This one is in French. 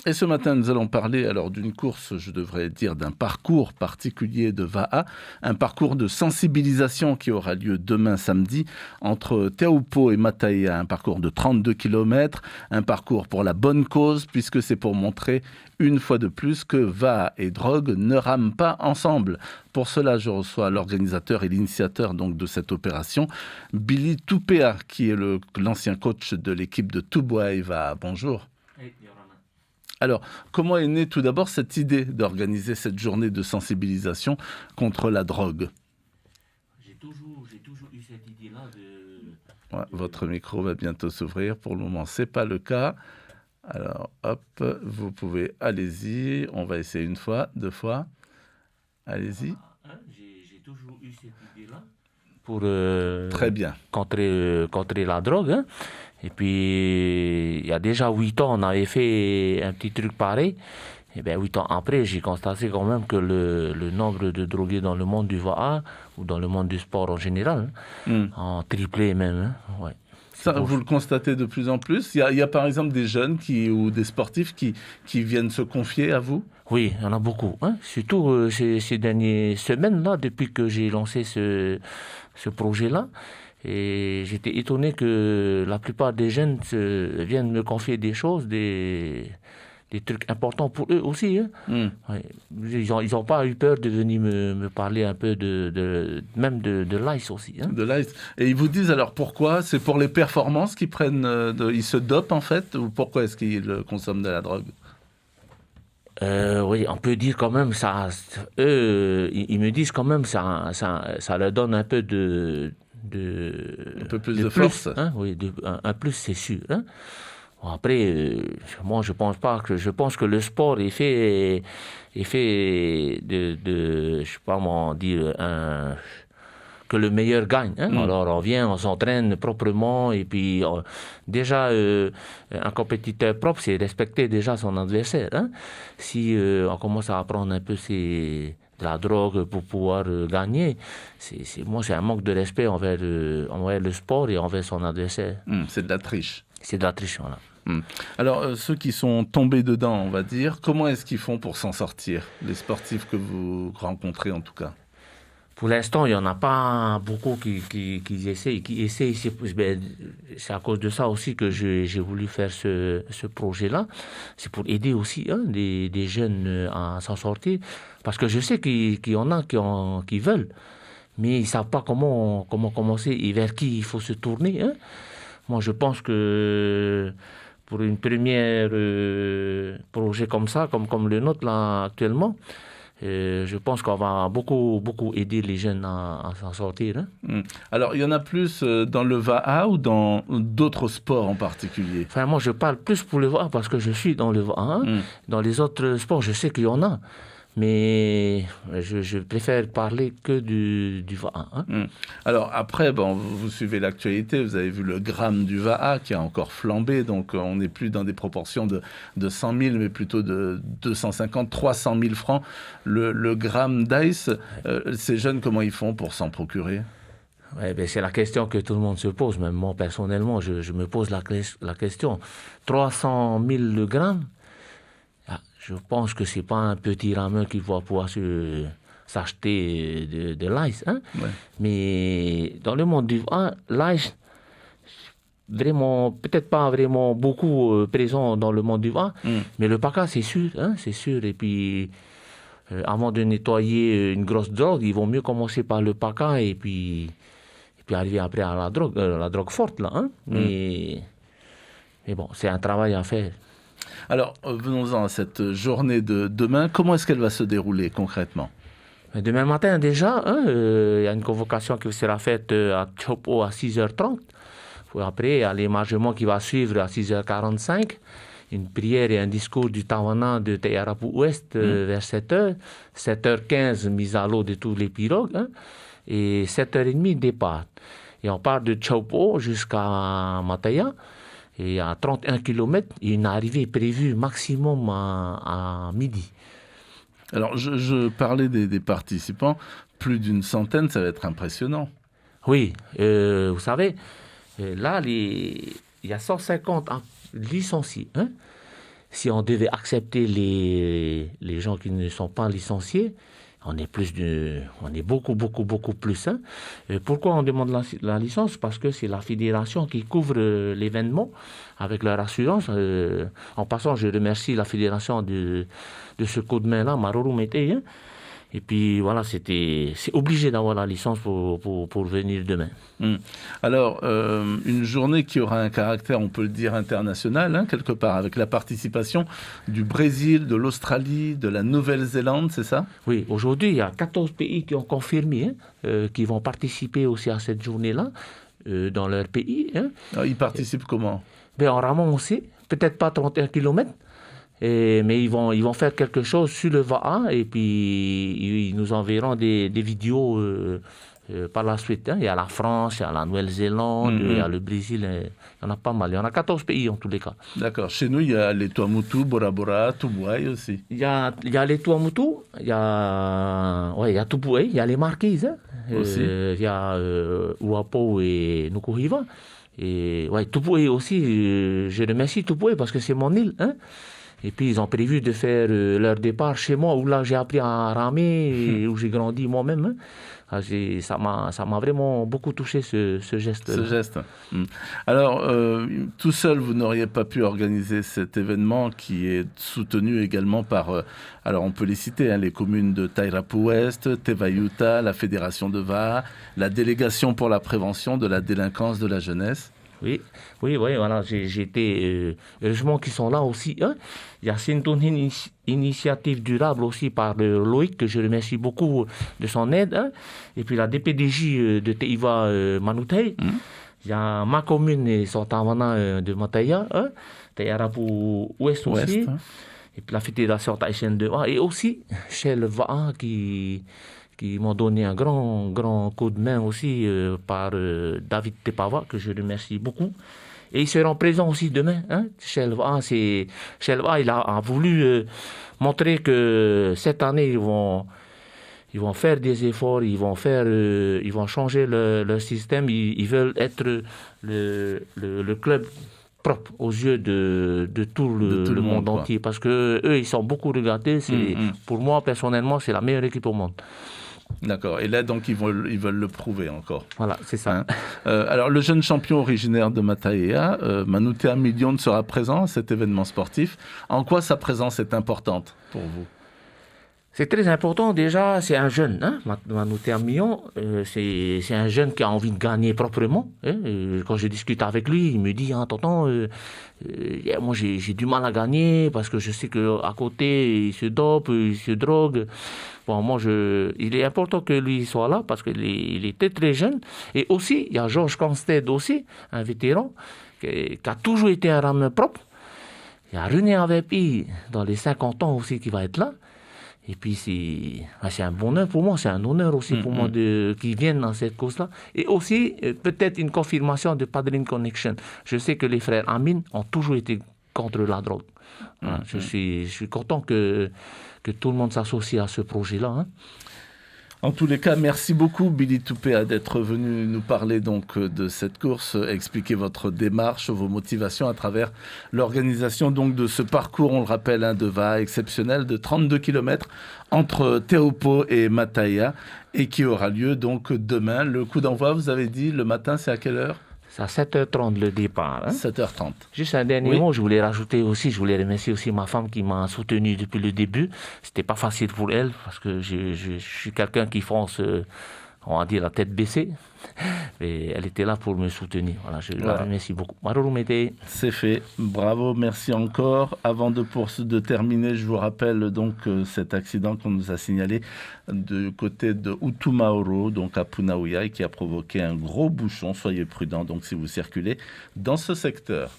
Et ce matin, nous allons parler alors d'une course, je devrais dire d'un parcours particulier de Va'a, un parcours de sensibilisation qui aura lieu demain samedi entre Teahupo'o et Mataia, un parcours de 32 kilomètres, un parcours pour la bonne cause puisque c'est pour montrer une fois de plus que Va'a et drogue ne rament pas ensemble. Pour cela, je reçois l'organisateur et l'initiateur donc de cette opération, Billy Tupea, qui est l'ancien coach de l'équipe de Tubuai Va'a. Bonjour. Alors, comment est née tout d'abord cette idée d'organiser cette journée de sensibilisation contre la drogue? J'ai toujours eu cette idée-là de... Ouais, votre micro va bientôt s'ouvrir. Pour le moment, ce n'est pas le cas. Alors, hop, vous pouvez, allez-y. On va essayer une fois, deux fois. Allez-y. J'ai toujours eu cette idée-là pour très bien contrer la drogue. Hein. Et puis, il y a déjà 8 ans, on avait fait un petit truc pareil. Et bien, 8 ans après, j'ai constaté quand même que le nombre de drogués dans le monde du Va'a, ou dans le monde du sport en général, en triplé même. Hein. Ouais. Ça, vous le constatez de plus en plus. Il y a par exemple des jeunes ou des sportifs qui viennent se confier à vous? Oui, il y en a beaucoup. Hein. Surtout ces dernières semaines-là, depuis que j'ai lancé ce projet-là. Et j'étais étonné que la plupart des jeunes viennent me confier des choses, des trucs importants pour eux aussi. Hein. Ouais. Ils n'ont pas eu peur de venir me parler un peu même de l'ice aussi. Hein. De l'ice. Et ils vous disent alors pourquoi? C'est pour les performances qu'ils prennent, ils se dopent en fait? Ou pourquoi est-ce qu'ils consomment de la drogue? Oui, on peut dire quand même ça. Eux, ils me disent quand même ça leur donne un peu un peu plus de plus, force. Hein, oui, un plus, c'est sûr. Hein. Bon, après, moi, je pense pas que je pense que le sport est fait je sais pas comment dire que le meilleur gagne. Hein. Alors on vient, on s'entraîne proprement et puis déjà un compétiteur propre, c'est respecter déjà son adversaire. Hein. Si on commence à apprendre un peu de la drogue pour pouvoir gagner, c'est un manque de respect envers le sport et envers son adversaire. C'est de la triche. C'est de la triche, voilà. Alors, ceux qui sont tombés dedans, on va dire, comment est-ce qu'ils font pour s'en sortir? Les sportifs que vous rencontrez en tout cas. Pour l'instant, il n'y en a pas beaucoup qui essayent. C'est à cause de ça aussi que j'ai voulu faire ce projet-là. C'est pour aider aussi des jeunes à s'en sortir. Parce que je sais qu'il y en a qui veulent, mais ils ne savent pas comment commencer et vers qui il faut se tourner. Hein. Moi, je pense que pour une première projet comme ça, comme le nôtre là actuellement, je pense qu'on va beaucoup aider les jeunes à s'en sortir. Hein. Alors, il y en a plus dans le Va'a ou dans d'autres sports en particulier? Enfin, moi, je parle plus pour le Va'a parce que je suis dans le Va'a. Dans les autres sports, je sais qu'il y en a. Mais je préfère parler que du Va'a. Hein. Alors après, vous suivez l'actualité, vous avez vu le gramme du Va'a qui a encore flambé, donc on n'est plus dans des proportions de 100 000, mais plutôt de 250, 300 000 francs. Le gramme d'ice, ces jeunes, comment ils font pour s'en procurer? Ouais, c'est la question que tout le monde se pose, même moi personnellement, je me pose la question. 300 000 le gramme? Je pense que c'est pas un petit rameur qui va pouvoir s'acheter de l'ice. Hein? Ouais. Mais dans le monde du vin, l'ice, vraiment, peut-être pas vraiment beaucoup présent dans le monde du vin, mais le paca, c'est sûr. Hein? C'est sûr. Et puis, avant de nettoyer une grosse drogue, ils vont mieux commencer par le paca et puis arriver après à la drogue forte. Là, hein? Mais bon, c'est un travail à faire. Alors, venons-en à cette journée de demain. Comment est-ce qu'elle va se dérouler concrètement? Demain matin déjà, y a une convocation qui sera faite à Teahupo'o à 6h30. Après, il y a l'émargement qui va suivre à 6h45. Une prière et un discours du Tawana de Tayarapu Ouest vers 7h. 7h15, mise à l'eau de tous les pirogues. Hein, et 7h30, départ. Et on part de Teahupo'o jusqu'à Mataia. Et à 31 km, il y a une arrivée prévue maximum à midi. Alors, je parlais des participants. Plus d'une centaine, ça va être impressionnant. Oui, vous savez, là, il y a 150 licenciés. Hein. si on devait accepter les gens qui ne sont pas licenciés, on est beaucoup plus. Hein. Et pourquoi on demande la licence? Parce que c'est la fédération qui couvre l'événement avec leur assurance. En passant, je remercie la fédération de ce coup de main-là, Maruru Mété. Hein. Et puis voilà, c'est obligé d'avoir la licence pour venir demain. Alors, une journée qui aura un caractère, on peut le dire, international, hein, quelque part, avec la participation du Brésil, de l'Australie, de la Nouvelle-Zélande, c'est ça? Oui, aujourd'hui, il y a 14 pays qui ont confirmé qui vont participer aussi à cette journée-là dans leur pays. Hein. Alors, ils participent comment? En ramant aussi, peut-être pas 31 km. Mais ils vont faire quelque chose sur le Va'a et puis ils nous enverront des vidéos par la suite. Hein. Il y a la France, il y a la Nouvelle-Zélande, il y a le Brésil, il y en a pas mal. Il y en a 14 pays en tous les cas. D'accord. Chez nous, il y a les Tuamotu, Bora Bora, Tubuai aussi. Il y a les Tuamotu, il y a Tubuai, il y a les Marquises. Hein. Il y a Uapo et Nukuhiva. Et Tubuai aussi, je remercie Tubuai parce que c'est mon île. Hein. Et puis, ils ont prévu de faire leur départ chez moi, où là, j'ai appris à ramer, et où j'ai grandi moi-même. Hein. Ça m'a vraiment beaucoup touché, ce geste. Ce geste. Alors, tout seul, vous n'auriez pas pu organiser cet événement qui est soutenu également par, alors on peut les citer, hein, les communes de Tairapu-Ouest, Tevayuta, la Fédération de Va'a, la délégation pour la prévention de la délinquance de la jeunesse. Oui, voilà, j'ai été, heureusement qu'ils sont là aussi. Hein. Il y a une initiative durable aussi par Loïc, que je remercie beaucoup de son aide. Hein. Et puis la DPDJ de Teiva Manutei. Il y a ma commune et son Tavana de Mataya, hein. Tairapu Ouest aussi. Hein. Et puis la Fédération Taïchen de Va'a. Et aussi chez le Va'a qui m'ont donné un grand coup de main aussi par David Tepava, que je remercie beaucoup. Et ils seront présents aussi demain. Hein. Shelva, il a voulu montrer que cette année, ils vont faire des efforts, ils vont changer leur système. Ils veulent être le club propre aux yeux de tout le monde entier. Parce que eux, ils sont beaucoup regardés. Pour moi, personnellement, c'est la meilleure équipe au monde. D'accord. Et là, donc, ils veulent le prouver encore. Voilà, c'est ça. Hein. Alors, le jeune champion originaire de Mata'ea, Manutea Million, sera présent à cet événement sportif. En quoi sa présence est importante pour vous? C'est très important. Déjà, c'est un jeune, hein, Manutea Million. C'est un jeune qui a envie de gagner proprement. Hein. Quand je discute avec lui, il me dit, tonton, moi j'ai du mal à gagner parce que je sais qu'à côté, il se dope, il se drogue. Bon, il est important que lui soit là parce qu'il était très jeune. Et aussi, il y a Georges Constead aussi, un vétéran, qui a toujours été un rameur propre. Il y a René Avepi, dans les 50 ans aussi, qui va être là. Et puis, c'est un bonheur pour moi, c'est un honneur aussi pour moi qu'ils viennent dans cette cause-là. Et aussi, peut-être une confirmation de Padrine Connection. Je sais que les frères Amin ont toujours été contre la drogue. Je suis content que tout le monde s'associe à ce projet-là. Hein. En tous les cas, merci beaucoup Billy Toupéa d'être venu nous parler donc de cette course, expliquer votre démarche, vos motivations à travers l'organisation donc de ce parcours, on le rappelle, de Va'a exceptionnel de 32 km entre Teahupo'o et Mata'ea et qui aura lieu donc demain. Le coup d'envoi, vous avez dit, le matin, c'est à quelle heure ? C'est à 7h30 le départ. Hein. 7h30. Juste un dernier mot, je voulais rajouter aussi, je voulais remercier aussi ma femme qui m'a soutenu depuis le début. C'était pas facile pour elle parce que je suis quelqu'un qui fonce, on va dire, la tête baissée. Et elle était là pour me soutenir. Voilà, je la remercie beaucoup. Maruru Mété. C'est fait. Bravo, merci encore. Avant de terminer, je vous rappelle donc cet accident qu'on nous a signalé du côté de Utumaoro, donc à Punaouia, et qui a provoqué un gros bouchon. Soyez prudents donc si vous circulez dans ce secteur.